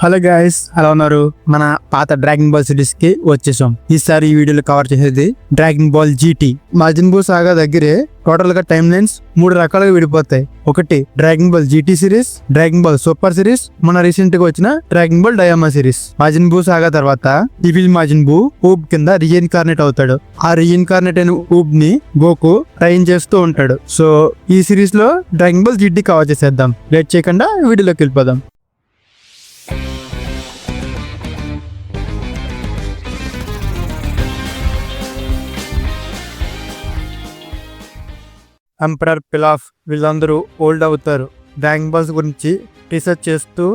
Hello guys, ఎలా ఉన్నారు? మన పాత డ్రాగన్ బాల్ సిరీస్ కి వచ్చేసాం. ఈసారి ఈ వీడియోలో కవర్ చేసేది డ్రాగన్ బాల్ జీటీ. మాజిన్ బూ సాగా దగ్గరే టోటల్ గా టైమ్ లైన్స్ 3 రకాలుగా విడిపోతాయి. ఒకటి dragon ball GT series, dragon ball super series, మన రీసెంట్ గా వచ్చిన డ్రాగన్ బాల్ డయామా సిరీస్. మాజిన్ బూ సాగా తర్వాత ఈవిల్ మాజిన్ బూ ఊబ్ కింద రీఇన్కార్నేట్ అవుతాడు. ఆ రీఇన్కార్నేట్ అయిన ఊబ్ ని గోకు ట్రైన్ చేస్తూ ఉంటాడు. సో ఈ సిరీస్ లో డ్రాగన్ బాల్ జీటీ కవర్ చేసేద్దాం. లేట్ చేయకుండా వీడియోలోకి వెళ్ళిపోదాం. ఎంపరర్, పిలాఫ్ వీళ్ళందరూ ఓల్డ్ అవుతారు. డ్రాగన్ బాల్స్ గురించి రీసెర్చ్ చేస్తూ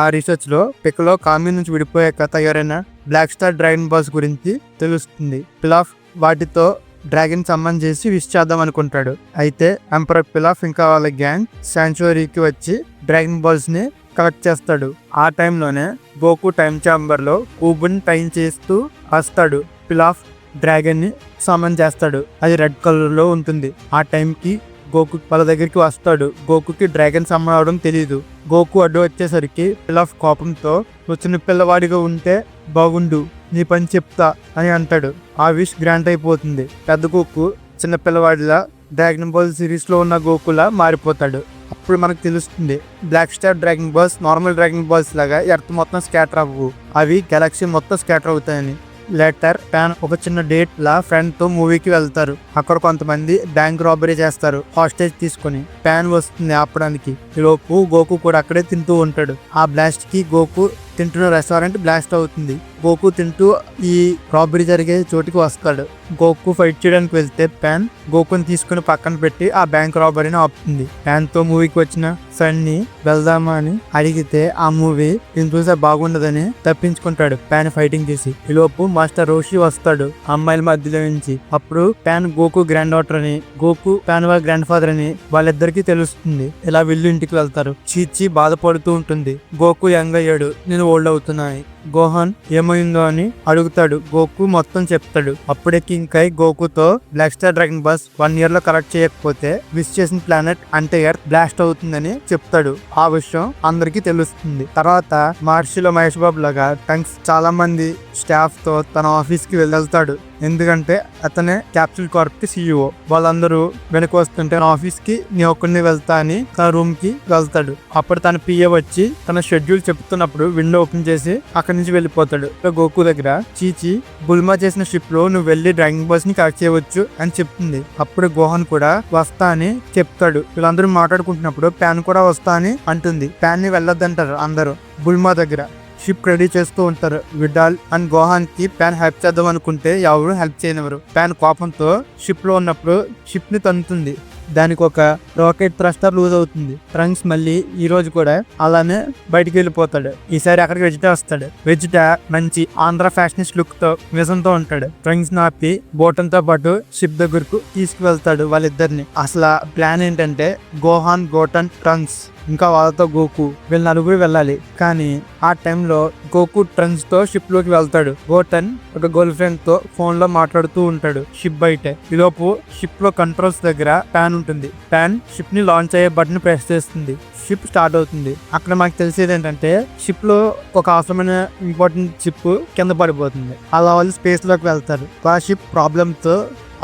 ఆ రీసెర్చ్ లో పికలో కామి నుంచి విడిపోయాక తయారైన బ్లాక్ స్టార్ డ్రాగన్ బాల్స్ గురించి తెలుస్తుంది. పిలాఫ్ వాటితో డ్రాగన్ సమ్మన్ చేసి విష్ చేద్దాం అనుకుంటాడు. అయితే ఎంపరర్ పిలాఫ్ ఇంకా వాళ్ళ గ్యాంగ్ శాంచురీకి వచ్చి డ్రాగన్ బాల్స్ ని కలెక్ట్ చేస్తాడు. ఆ టైంలోనే గోకు టైం ఛాంబర్ లో ఊబుని టైం చేస్తూ వస్తాడు. పిలాఫ్ డ్రాగన్ ని సమ్మన్ చేస్తాడు. అది రెడ్ కలర్ లో ఉంటుంది. ఆ టైంకి గోకు వాళ్ళ దగ్గరికి వస్తాడు. గోకుకి డ్రాగన్ సమ్మన్ అవడం తెలియదు. గోకు అడ్డు వచ్చేసరికి పిలాఫ్ కోపంతో "నువ్వు చిన్న పిల్లవాడిగా ఉంటే బాగుండు, నీ పని చెప్తా" అని అంటాడు. ఆ విష్ గ్రాంట్ అయిపోతుంది. పెద్ద గోకు చిన్న పిల్లవాడిలా డ్రాగన్ బాల్ సిరీస్ లో ఉన్న గోకులా మారిపోతాడు. అప్పుడు మనకు తెలుస్తుంది black star dragon balls normal dragon balls లాగా ఎర్త్ మొత్తం స్కాటర్ అవ్వవు, అవి గెలాక్సీ మొత్తం స్కాటర్ అవుతాయని. లేటర్ ప్యాన్ ఒక చిన్న డేట్ లా ఫ్రెండ్ తో మూవీకి వెళ్తారు. అక్కడ కొంతమంది బ్యాంక్ రాబరీ చేస్తారు హాస్టేజ్ తీసుకుని. ప్యాన్ వస్తుంది ఆపడానికి. ఈలోపు గోకు కూడా అక్కడే తింటూ ఉంటాడు. ఆ బ్లాస్ట్ కి గోకు తింటున్న రెస్టారెంట్ బ్లాస్ట్ అవుతుంది. గోకు తింటూ ఈ రాబరీ జరిగే చోటుకి వస్తాడు. గోకు ఫైట్ చేయడానికి వెళ్తే ప్యాన్ గోకుని తీసుకుని పక్కన పెట్టి ఆ బ్యాంక్ రాబరీని ఆపుతుంది. ప్యాన్ తో మూవీకి వచ్చిన సన్ని వెళ్దామా అని అడిగితే ఆ మూవీ నేను చూసే బాగుండదని తప్పించుకుంటాడు ప్యాన్ ఫైటింగ్ చేసి. ఈలోపు మాస్టర్ రోషి వస్తాడు అమ్మాయిల మధ్యలో నుంచి. అప్పుడు ప్యాన్ గోకు గ్రాండ్ డాటర్ అని, గోకు ప్యాన్ వాళ్ళ గ్రాండ్ ఫాదర్ అని వాళ్ళిద్దరికి తెలుస్తుంది. ఇలా వీళ్ళు ఇంటికి వెళ్తారు. చీచి బాధపడుతూ ఉంటుంది. గోకు యంగ్ అయ్యాడు, నేను ఓల్డ్ అవుతున్నాయి. గోహాన్ ఏమైందో అని అడుగుతాడు. గోకు మొత్తం చెప్తాడు. అప్పుడే కింగ్ కై గోకుతో black star dragon balls 1 year లో కలెక్ట్ చేయకపోతే విష్ చేసిన ప్లానెట్ అంటే ఎర్త్ బ్లాస్ట్ అవుతుందని చెప్తాడు. ఆ విషయం అందరికి తెలుస్తుంది. తర్వాత మార్చిలో మహేష్ బాబు లాగా టంక్స్ చాలా మంది స్టాఫ్ తో తన ఆఫీస్ కి వెళ్తాడు. ఎందుకంటే అతనే క్యాప్సూల్ కార్ప్ కి CEO. వాళ్ళందరూ వెనక వస్తుంటే తన ఆఫీస్ కి నీ ఒక్కడిని వెళ్తా అని తన రూమ్ కి వెళ్తాడు. అప్పుడు తన PA వచ్చి తన షెడ్యూల్ చెప్తున్నప్పుడు విండో ఓపెన్ చేసి అక్కడి నుంచి వెళ్ళిపోతాడు. గోకు దగ్గర చీచి బుల్మా చేసిన షిప్ లో నువ్వు వెళ్లి డ్రాగన్ బాల్స్ ని కలెక్ట్ చేయవచ్చు అని చెప్తుంది. అప్పుడు గోహాన్ కూడా వస్తా అని చెప్తాడు. వీళ్ళందరూ మాట్లాడుకుంటున్నప్పుడు ప్యాన్ కూడా వస్తా అని అంటుంది. ప్యాన్ ని వెళ్ళొద్దంటారు అందరూ. బుల్మా దగ్గర షిప్ రెడీ చేస్తూ ఉంటారు. విడాల్ అండ్ గోహాన్ కి ప్యాన్ హెల్ప్ చేద్దాం అనుకుంటే ఎవరు హెల్ప్ చేయనివ్వరు. ప్యాన్ కోపంతో షిప్ లో ఉన్నప్పుడు షిప్ ని తంతుంది. దానికి ఒక రాకెట్ థ్రస్టర్ లూజ్ అవుతుంది. ట్రంక్స్ మళ్ళీ ఈ రోజు కూడా అలానే బయటికి వెళ్ళిపోతాడు. ఈసారి అక్కడికి వెజిటా వస్తాడు. వెజిటా మంచి ఆంధ్ర ఫ్యాషనిస్ట్ లుక్ తో విజన్తో ఉంటాడు. ట్రంక్స్ నాపి బోటన్ తో పాటు షిప్ దగ్గరకు తీసుకువెళ్తాడు వాళ్ళిద్దరిని. అసలు ప్లాన్ ఏంటంటే గోహాన్, గోటన్, ట్రంక్స్ ఇంకా వాళ్ళతో గోకు వీళ్ళ నలుగురు వెళ్ళాలి. కానీ ఆ టైంలో గోకు ట్రంక్స్ తో షిప్ లోకి వెళ్తాడు. గోటన్ ఒక గర్ల్ ఫ్రెండ్ తో ఫోన్ లో మాట్లాడుతూ ఉంటాడు షిప్ బయట. ఈలోపు షిప్ లో కంట్రోల్స్ దగ్గర ప్యాన్ ఉంటుంది. ప్యాన్ షిప్ ని లాంచ్ అయ్యే బటన్ ప్రెస్ చేస్తుంది. షిప్ స్టార్ట్ అవుతుంది. అక్కడ మనకు తెలిసేది ఏంటంటే షిప్ లో ఒక అవసరమైన ఇంపార్టెంట్ షిప్ కింద పడిపోతుంది. అలా వాళ్ళు స్పేస్ లోకి వెళ్తారు. ఆ షిప్ ప్రాబ్లమ్ తో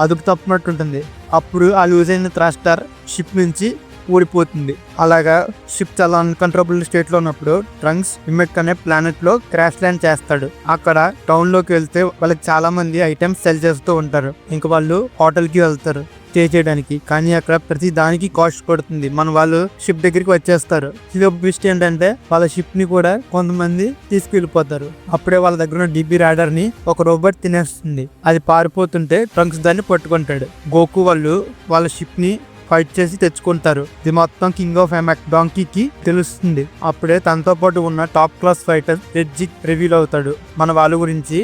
అదుపు తప్పునట్టుంటుంది. అప్పుడు ఆ లూజ్ అయిన థ్రస్టర్ షిప్ నుంచి ఊడిపోతుంది. అలాగా షిప్ చాలా అన్కంట్రోలబుల్ స్టేట్ లో ఉన్నప్పుడు ట్రంక్స్ ఇమెక్ అనే ప్లానెట్ లో క్రాష్ ల్యాండ్ చేస్తాడు. అక్కడ టౌన్ లోకి వెళ్తే వాళ్ళకి చాలా మంది ఐటమ్స్ సెల్ చేస్తూ ఉంటారు. ఇంకా వాళ్ళు హోటల్ కి వెళ్తారు స్టే చేయడానికి. కానీ అక్కడ ప్రతి దానికి కాస్ట్ పడుతుంది. మన వాళ్ళు షిప్ దగ్గరికి వచ్చేస్తారు. ఇది ఒక ట్విస్ట్ ఏంటంటే వాళ్ళ షిప్ ని కూడా కొంతమంది తీసుకెళ్లిపోతారు. అప్పుడే వాళ్ళ దగ్గర ఉన్న DB రాడర్ ని ఒక రోబోట్ తినేస్తుంది. అది పారిపోతుంటే ట్రంక్స్ దాన్ని పట్టుకుంటాడు. గోకు వాళ్ళు వాళ్ళ షిప్ ని ఫైట్ చేసి తెచ్చుకుంటారు. ఇది మొత్తం కింగ్ ఆఫ్ ఎమెక్ డాంకీకి తెలుస్తుంది. అప్పుడే తనతో పాటు ఉన్న టాప్ క్లాస్ ఫైటర్ ఎడ్జిక్ రివీల్ అవుతాడు. మన వాళ్ళ గురించి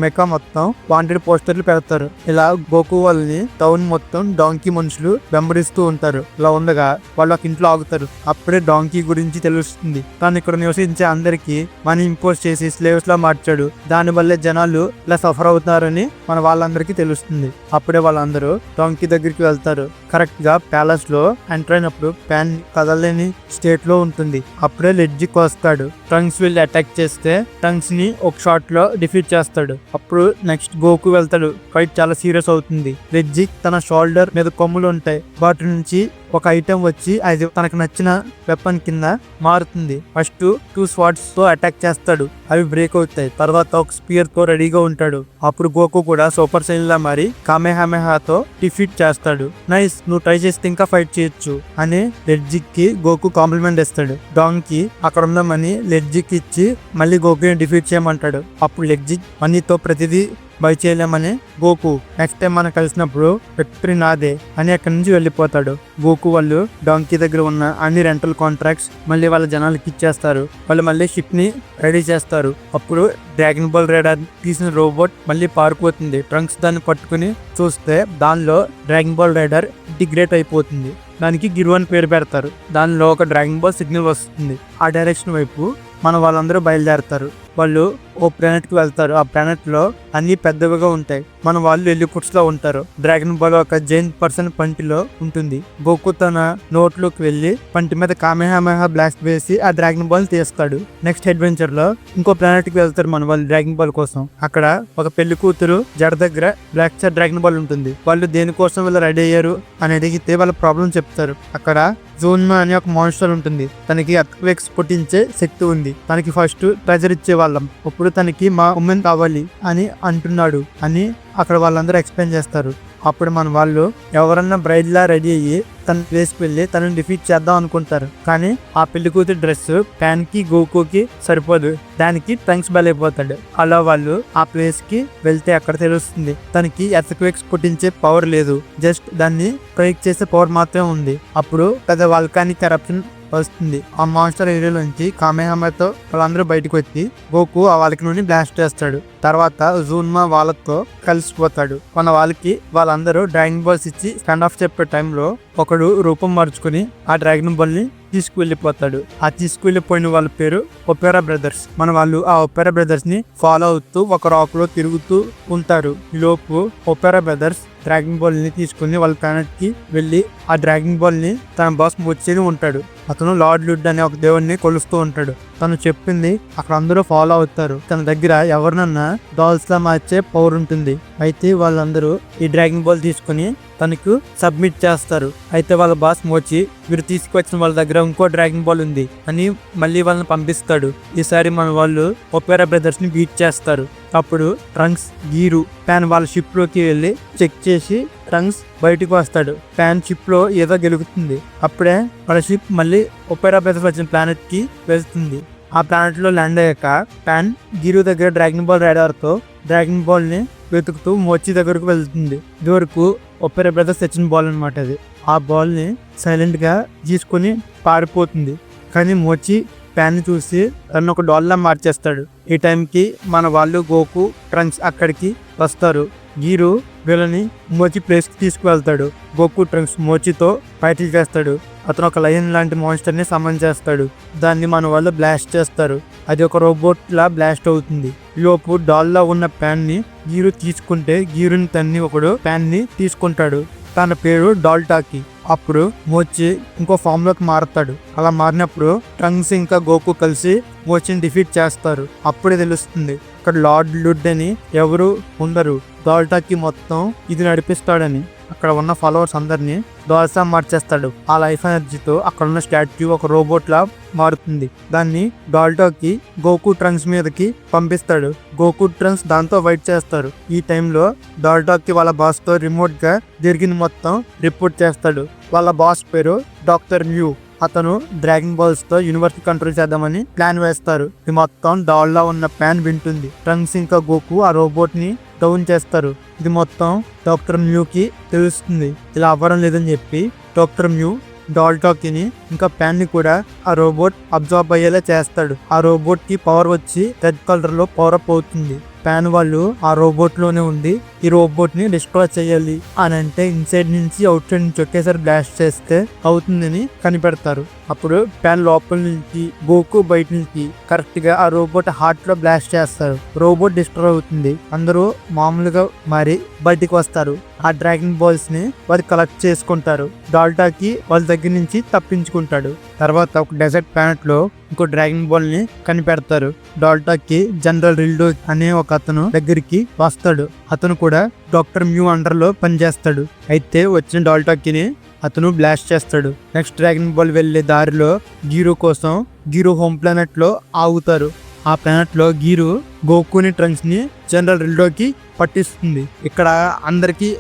మెకా మొత్తం వాంటెడ్ పోస్టర్లు పెడతారు. ఇలా గోకు వాళ్ళని టౌన్ మొత్తం డాంకీ మనుషులు వెంబడిస్తూ ఉంటారు. ఇలా ఉండగా వాళ్ళు ఒక ఇంట్లో ఆగుతారు. అప్పుడే డాంకీ గురించి తెలుస్తుంది. తను ఇక్కడ నివసించే అందరికి మనీ ఇంపోజ్ చేసి స్లేవ్స్ లా మార్చాడు. దాని వల్లే జనాలు ఇలా సఫర్ అవుతారని మన వాళ్ళందరికీ తెలుస్తుంది. అప్పుడే వాళ్ళందరూ డాంకీ దగ్గరికి వెళ్తారు. కరెక్ట్ గా ప్యాలెస్ లో ఎంటర్ అయినప్పుడు ప్యాన్ కదలలేని స్టేట్ లో ఉంటుంది. అప్పుడే లెడ్జిక్ వస్తాడు. ట్రంక్స్ వెళ్ళి అటాక్ చేస్తే ట్రంక్స్ ని ఒక షాట్ లో డిఫీట్ చేస్తాడు. అప్పుడు నెక్స్ట్ గోకు వెళ్తాడు. ఫైట్ చాలా సీరియస్ అవుతుంది. లెడ్జిక్ తన షోల్డర్ మీద కొమ్ములు ఉంటాయి. వాటి నుంచి ఒక ఐటెం వచ్చి అది తనకు నచ్చిన వెపన్ కింద మారుతుంది. ఫస్ట్ 2 స్వార్డ్స్ తో అటాక్ చేస్తాడు. అవి బ్రేక్ అవుతాయి. తర్వాత ఒక స్పియర్ తో రెడీగా ఉంటాడు. అప్పుడు గోకు కూడా సూపర్ సైన్ లా మారి కామెహామెహాతో డిఫీట్ చేస్తాడు. నైస్, నువ్వు ట్రై చేస్తే ఇంకా ఫైట్ చేయొచ్చు అని లెడ్జిక్ కి గోకు కాంప్లిమెంట్ ఇస్తాడు. డాంకి అక్కడ ఉన్న మనీ లెడ్జిక్ ఇచ్చి మళ్ళీ గోకుని డిఫీట్ చేయమంటాడు. అప్పుడు లెడ్జిక్ మనీతో ప్రతిదీ బై చేయలేమని గోకు నెక్స్ట్ టైం మనం కలిసినప్పుడు విక్టరీ నాదే అని అక్కడి నుంచి వెళ్ళిపోతాడు. గోకు వాళ్ళు డాంకీ దగ్గర ఉన్న అన్ని రెంటల్ కాంట్రాక్ట్స్ మళ్ళీ వాళ్ళ జనాలకి ఇచ్చేస్తారు. వాళ్ళు మళ్ళీ షిప్ ని రెడీ చేస్తారు. అప్పుడు డ్రాగన్ బాల్ రైడర్ తీసిన రోబోట్ మళ్ళీ పారిపోతుంది. ట్రంక్స్ దాన్ని పట్టుకుని చూస్తే దానిలో డ్రాగన్ బాల్ రైడర్ ఇంటిగ్రేట్ అయిపోతుంది. దానికి గిరు అని పేరు పెడతారు. దానిలో ఒక డ్రాగన్ బాల్ సిగ్నల్ వస్తుంది. ఆ డైరెక్షన్ వైపు మన వాళ్ళందరూ బయలుదేరతారు. వాళ్ళు ఓ ప్లానెట్ కి వెళ్తారు. ఆ ప్లానెట్ లో అన్ని పెద్దవిగా ఉంటాయి. మన వాళ్ళు ఎలిఫుట్స్ లో ఉంటారు. డ్రాగన్ బాల్ ఒక జైంట్ పర్సన్ పంటిలో ఉంటుంది. గోకు తన నోట్లోకి వెళ్లి పంటి మీద కామెహామెహా బ్లాస్ట్ వేసి ఆ డ్రాగన్ బాల్ తీస్తాడు. నెక్స్ట్ అడ్వెంచర్ లో ఇంకో ప్లానెట్ కి వెళ్తారు మన వాళ్ళు డ్రాగన్ బాల్ కోసం. అక్కడ ఒక పెళ్లి కూతురు జడ దగ్గర బ్లాక్ స్టార్ డ్రాగన్ బాల్ ఉంటుంది. వాళ్ళు దేనికోసం వీళ్ళు రెడీ అయ్యారు అని అడిగితే వాళ్ళ ప్రాబ్లం చెప్తారు. అక్కడ జోన్మా అనే ఒక మాన్స్టర్ ఉంటుంది. తనకి ఎర్త్క్వేక్స్ పుట్టించే శక్తి ఉంది. తనకి ఫస్ట్ ట్రెజర్ ఇచ్చే వాళ్ళం, ఇప్పుడు తనకి మా ఉమెన్ కావాలి అని అంటున్నాడు అని అక్కడ వాళ్ళందరూ ఎక్స్ప్లెయిన్ చేస్తారు. అప్పుడు మన వాళ్ళు ఎవరన్నా బ్రైడ్ లా రెడీ అయ్యి తన ప్లేస్కి వెళ్ళి తనని డిఫీట్ చేద్దాం అనుకుంటారు. కానీ ఆ పెళ్లి కూతురు డ్రెస్ ప్యాన్ కి గోకుకి సరిపోదు. దానికి ట్రంక్స్ బలైపోతాడు. అలా వాళ్ళు ఆ ప్లేస్ కి వెళ్తే అక్కడ తెలుస్తుంది తనకి ఎర్త్క్వేక్స్ పుట్టించే పవర్ లేదు. జస్ట్ దాన్ని ప్రొజెక్ట్ చేసే పవర్ మాత్రమే ఉంది. అప్పుడు పెద్ద వాల్కానిక్ కరప్షన్ వస్తుంది. ఆ మాన్స్టర్ ఏరియా నుంచి కామెహామెతో వాళ్ళందరూ బయటకు వచ్చి గోకు ఆ వాళ్ళకి నుండి బ్లాస్ట్ చేస్తాడు. తర్వాత జూన్మా వాళ్ళతో కలిసిపోతాడు. మన వాళ్ళకి వాళ్ళందరూ డ్రాగన్ బాల్స్ ఇచ్చి స్టాండ్ ఆఫ్ చెప్పే టైంలో ఒకడు రూపం మార్చుకుని ఆ డ్రాగన్ బాల్ ని తీసుకువెళ్ళిపోతాడు. ఆ తీసుకువెళ్ళిపోయిన వాళ్ళ పేరు ఒపెరా బ్రదర్స్. మన వాళ్ళు ఆ ఒపెరా బ్రదర్స్ ని ఫాలో అవుతూ ఒక రాక్ లో తిరుగుతూ ఉంటారు. ఈ లోపు ఒపెరా బ్రదర్స్ డ్రాగన్ బాల్ ని తీసుకుని వాళ్ళ ప్లానెట్ కి వెళ్లి ఆ డ్రాగన్ బాల్ ని తన బాస్ వచ్చి ఉంటాడు. అతను లార్డ్ లుడ్ అనే ఒక దేవుడిని కొలుస్తూ ఉంటాడు. తను చెప్పింది అక్కడ అందరూ ఫాలో అవుతారు. తన దగ్గర ఎవరినన్నా డాల్స్ లా మార్చే పవర్ ఉంటుంది. అయితే వాళ్ళందరూ ఈ డ్రాగన్ బాల్ తీసుకుని తనకు సబ్మిట్ చేస్తారు. అయితే వాళ్ళ బాస్ మోచి వీరు తీసుకువచ్చిన వాళ్ళ దగ్గర ఇంకో డ్రాగన్ బాల్ ఉంది అని మళ్ళీ వాళ్ళని పంపిస్తాడు. ఈసారి మన వాళ్ళు ఒపెరా బ్రదర్స్ ని బీట్ చేస్తారు. అప్పుడు ట్రంక్స్ గీరు ప్యాన్ వాళ్ళ షిప్ లోకి వెళ్ళి చెక్ చేసి ట్రంక్స్ బయటకు వస్తాడు. ప్యాన్ షిప్ లో ఏదో గెలుగుతుంది. అప్పుడే వాళ్ళ షిప్ మళ్ళీ ఒపెరా బ్రదర్స్ వచ్చిన ప్లానెట్ కి వెళ్తుంది. ఆ ప్లానెట్ లో ల్యాండ్ అయ్యాక ప్యాన్ గీరు దగ్గర డ్రాగన్ బాల్ రైడర్ తో డ్రాగన్ బాల్ ని వెతుకుతూ మోచి దగ్గరకు వెళ్తుంది. ఇదివరకు ఒపెరా బ్రదర్స్ తెచ్చిన బాల్ అనమాట అది. ఆ బాల్ ని సైలెంట్ గా తీసుకుని పారిపోతుంది. కానీ మోచి ప్యాన్ ని చూసి తను ఒక డాల్లా మార్చేస్తాడు. ఈ టైంకి మన వాళ్ళు గోకు ట్రంక్స్ అక్కడికి వస్తారు. గీరు వీళ్ళని మోచి ప్లేస్ కి తీసుకువెళ్తాడు. గోకు ట్రంక్స్ మోచితో ఫైటిల్ చేస్తాడు. అతను ఒక లయన్ లాంటి మాన్స్టర్ ని సమన్ చేస్తాడు. దాన్ని మన వాళ్ళు బ్లాస్ట్ చేస్తారు. అది ఒక రోబోట్ లా బ్లాస్ట్ అవుతుంది. లోపు డాల్లా ఉన్న ప్యాన్ ని గీరు తీసుకుంటే గీరుని తన్ని ఒకడు ప్యాన్ ని తీసుకుంటాడు. తన పేరు డాల్టాకి. అప్పుడు మోచి ఇంకో ఫామ్ లోకి మారుతాడు. అలా మారినప్పుడు ట్రంక్స్ ఇంకా గోకు కలిసి మోచిని డిఫీట్ చేస్తారు. అప్పుడే తెలుస్తుంది ఇక్కడ లార్డ్ లుడ్ అని ఎవరు ఉండరు. డాల్టాకి మొత్తం ఇది నడిపిస్తాడని. అక్కడ ఉన్న ఫాలోవర్స్ అందరినీ డాల్సా మార్చేస్తాడు. ఆ లైఫ్ ఎనర్జీతో అక్కడ ఉన్న స్టాట్యూ ఒక రోబోట్ లా మారుతుంది. దాన్ని డాల్టాకి గోకు ట్రంక్స్ మీదకి పంపిస్తాడు. గోకు ట్రంక్స్ దాంతో ఫైట్ చేస్తారు. ఈ టైంలో డాల్టాకి వాళ్ళ బాస్ తో రిమోట్ గా జరిగింది మొత్తం రిపోర్ట్ చేస్తాడు. వాళ్ళ బాస్ పేరు డాక్టర్ మ్యూ. అతను డ్రాగన్ బాల్స్ తో యూనివర్స్ కంట్రోల్ చేద్దామని ప్లాన్ వేస్తారు. ఇది మొత్తం డాల్లా ఉన్న ప్యాన్ వింటుంది. ట్రంక్స్ ఇంకా గోకు ఆ రోబోట్ ని డౌన్ చేస్తారు. ఇది మొత్తం డాక్టర్ మ్యూకి తెలుస్తుంది. ఇలా అవ్వడం లేదని చెప్పి డాక్టర్ మ్యూ డాల్టాకిని ఇంకా ప్యాన్ ని కూడా ఆ రోబోట్ అబ్జర్వ్ అయ్యేలా చేస్తాడు. ఆ రోబోట్ కి పవర్ వచ్చి రెడ్ కలర్ లో పవర్ అప్ అవుతుంది. ప్యాన్ వాళ్ళు ఆ రోబోట్ లోనే ఉండి ఈ రోబోట్ ని డిస్ట్రాయ్ చేయాలి అని అంటే ఇన్సైడ్ నుంచి అవుట్ సైడ్ నుంచి ఒకేసారి బ్లాస్ట్ చేస్తే అవుతుందని కనిపెడతారు. అప్పుడు ప్యాన్ లోపల నుంచి గోకు బయట నుంచి కరెక్ట్ గా ఆ రోబోట్ హార్ట్ లో బ్లాస్ట్ చేస్తారు. రోబోట్ డిస్ట్రాయ్ అవుతుంది. అందరూ మామూలుగా మరి బయటికి వస్తారు. ఆ డ్రాగన్ బాల్స్ ని వాళ్ళు కలెక్ట్ చేసుకుంటారు. డాల్టాకి వాళ్ళ దగ్గర నుంచి తప్పించుకుంటాడు. తర్వాత ఒక డెజర్ట్ ప్లానెట్ లో ఇంకో డ్రాగన్ బాల్ ని కనిపెడతారు. డాల్టాకి జనరల్ రిల్డో అనే ఒక అతను దగ్గరికి వస్తాడు. అతను కూడా డాక్టర్ మ్యూ అండర్ లో పనిచేస్తాడు. అయితే వచ్చిన డాల్టాకి అతను బ్లాస్ట్ చేస్తాడు. నెక్స్ట్ డ్రాగన్ బాల్ వెళ్లే దారిలో గీరు కోసం గీరు హోమ్ ప్లానెట్ లో ఆగుతారు. ఆ ప్లానెట్ లో గీరు గోకుని ట్రంక్స్ ని జనరల్ రిల్డోకి పట్టిస్తుంది. ఇక్కడ అందరికి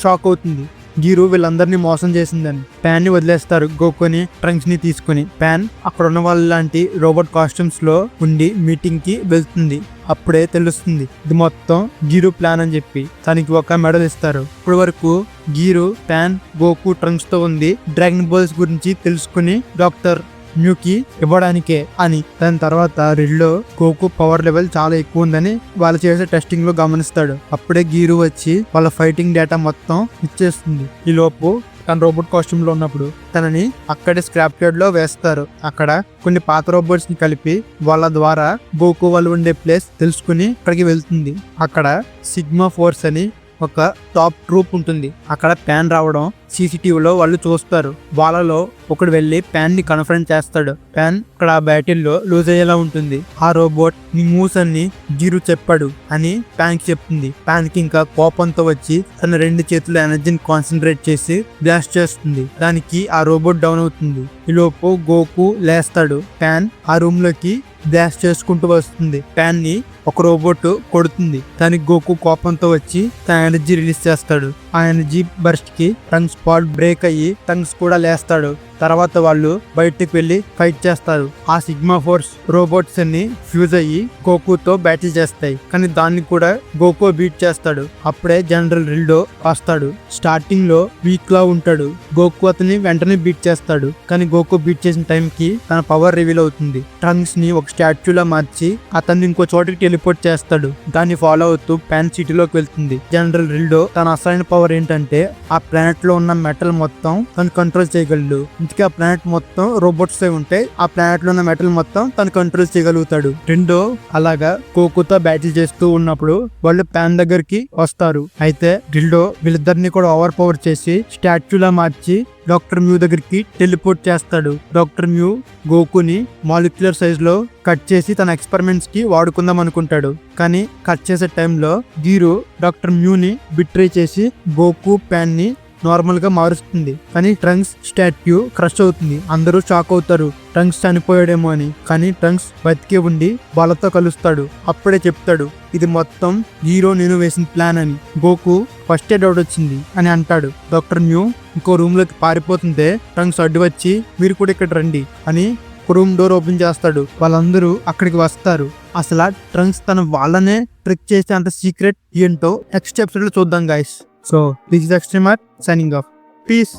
షాక్ అవుతుంది. గీరు వీళ్ళందరినీ మోసం చేసిందని. ప్యాన్ ని వదిలేస్తారు. గోకుని ట్రంక్స్ ని తీసుకుని ప్యాన్ అక్కడ ఉన్న వాళ్ళ లాంటి రోబోట్ కాస్ట్యూమ్స్ లో ఉండి మీటింగ్ కి వెళ్తుంది. అప్పుడే తెలుస్తుంది ఇది మొత్తం గీరు ప్లాన్ అని చెప్పి. తనకి ఒక మెడల్ ఇస్తారు. ఇప్పటి వరకు గీరు ప్యాన్ గోకు ట్రంక్స్ తో ఉంది డ్రాగన్ బాల్స్ గురించి తెలుసుకుని డాక్టర్ మ్యూకి ఇవ్వడానికే అని. దాని తర్వాత రిల్డో గోకు పవర్ లెవెల్ చాలా ఎక్కువ ఉందని వాళ్ళు చేసే టెస్టింగ్ లో గమనిస్తాడు. అప్పుడే గీరు వచ్చి వాళ్ళ ఫైటింగ్ డేటా మొత్తం ఇచ్చేస్తుంది. ఈ లోపు తన రోబోట్ కాస్ట్యూమ్ లో ఉన్నప్పుడు తనని అక్కడే స్క్రాప్ యార్డ్ లో వేస్తారు. అక్కడ కొన్ని పాత రోబోట్స్ ని కలిపి వాళ్ళ ద్వారా గోకు వాళ్ళు ఉండే ప్లేస్ తెలుసుకుని అక్కడికి వెళ్తుంది. అక్కడ సిగ్మా ఫోర్స్ అని ఒక టాప్ ట్రూప్ ఉంటుంది. అక్కడ ప్యాన్ రావడం సీసీటీవీలో వాళ్ళు చూస్తారు. వాళ్ళలో ఒకడు వెళ్లి ప్యాన్ ని కన్ఫరెన్స్ చేస్తాడు. ప్యాన్ అక్కడ బ్యాటిల్లో లూజ్ అయ్యేలా ఉంటుంది. ఆ రోబోట్ నీ మూవ్స్ అన్ని గీరు చెప్పాడు అని ప్యాన్ కి చెప్తుంది. ప్యాన్ కి ఇంకా కోపంతో వచ్చి తన 2 చేతుల ఎనర్జీని కాన్సన్ట్రేట్ చేసి బ్లాస్ట్ చేస్తుంది. దానికి ఆ రోబోట్ డౌన్ అవుతుంది. ఈ లోపు గోకు లేస్తాడు. ప్యాన్ ఆ రూమ్ లోకి బ్లాస్ట్ చేసుకుంటూ వస్తుంది. ప్యాన్ ని ఒక రోబోట్ కొడుతుంది. దానికి గోకు కోపంతో వచ్చి తన ఎనర్జీ రిలీజ్ చేస్తాడు. ఆ ఎనర్జీ బర్స్ట్ కి టంగ్ స్పాట్ బ్రేక్ అయ్యి టంగ్స్ కూడా లేస్తాడు. తర్వాత వాళ్ళు బయటికి వెళ్లి ఫైట్ చేస్తారు. ఆ సిగ్మా ఫోర్స్ రోబోట్స్ అన్ని ఫ్యూజ్ అయ్యి గోకుతో బ్యాటిల్ చేస్తాయి. కానీ దాన్ని కూడా గోకు బీట్ చేస్తాడు. అప్పుడే జనరల్ రిల్డో వస్తాడు. స్టార్టింగ్ లో వీక్ లా ఉంటాడు. గోకు అతని వెంటనే బీట్ చేస్తాడు. కానీ గోకు బీట్ చేసిన టైం కి తన పవర్ రివీల్ అవుతుంది. టంగ్స్ ని ఒక స్టాచ్యూలా మార్చి అతన్ని ఇంకో చోటికి టెలిపోర్ట్ చేస్తాడు. దాన్ని ఫాలో అవుతూ ప్యాన్ సిటీలోకి వెళ్తుంది. జనరల్ రిల్డో తన అసలైన పవర్ ఏంటంటే ఆ ప్లానెట్ లో ఉన్న మెటల్ మొత్తం తను కంట్రోల్ చేయగలడు. ఆ ప్లానెట్ మొత్తం రోబోట్స్ ఉంటే ఆ ప్లానెట్ లో ఉన్న మెటల్ మొత్తం తను కంట్రోల్ చేయగలుగుతాడు. రెండో అలాగా గోకుతో బ్యాటిల్ చేస్తూ ఉన్నప్పుడు వాళ్ళు ప్యాన్ దగ్గరికి వస్తారు. అయితే రిల్డో వీళ్ళిద్దరిని కూడా ఓవర్ పవర్ చేసి స్టాచ్యూలా మార్చి డాక్టర్ మ్యూ దగ్గరికి టెలిపోర్ట్ చేస్తాడు. డాక్టర్ మ్యూ గోకుని మాలిక్యులర్ సైజ్ లో కట్ చేసి తన ఎక్స్పెరిమెంట్స్ కి వాడుకుందాం అనుకుంటాడు. కానీ కట్ చేసే టైంలో గీరు డాక్టర్ మ్యూని బిట్రే చేసి గోకు ప్యాన్ ని నార్మల్ గా మారుస్తుంది. కానీ ట్రంక్స్ స్టాట్యూ క్రష్ అవుతుంది. అందరూ షాక్ అవుతారు ట్రంక్స్ చనిపోయాడేమో అని. కానీ ట్రంక్స్ బతికే ఉండి వాళ్ళతో కలుస్తాడు. అప్పుడే చెప్తాడు ఇది మొత్తం హీరో నేను వేసిన ప్లాన్ అని. గోకు ఫస్టే డౌట్ వచ్చింది అని అంటాడు. డాక్టర్ మ్యూ ఇంకో రూమ్ లోకి పారిపోతుంటే ట్రంక్స్ అడ్డు వచ్చి మీరు కూడా ఇక్కడ రండి అని రూమ్ డోర్ ఓపెన్ చేస్తాడు. వాళ్ళందరూ అక్కడికి వస్తారు. అసలు ట్రంక్స్ తన వాళ్ళనే ట్రిక్ చేసే అంత సీక్రెట్ ఏంటో నెక్స్ట్ ఎపిసోడ్ లో చూద్దాం guys. So this is Extremer signing off. Peace.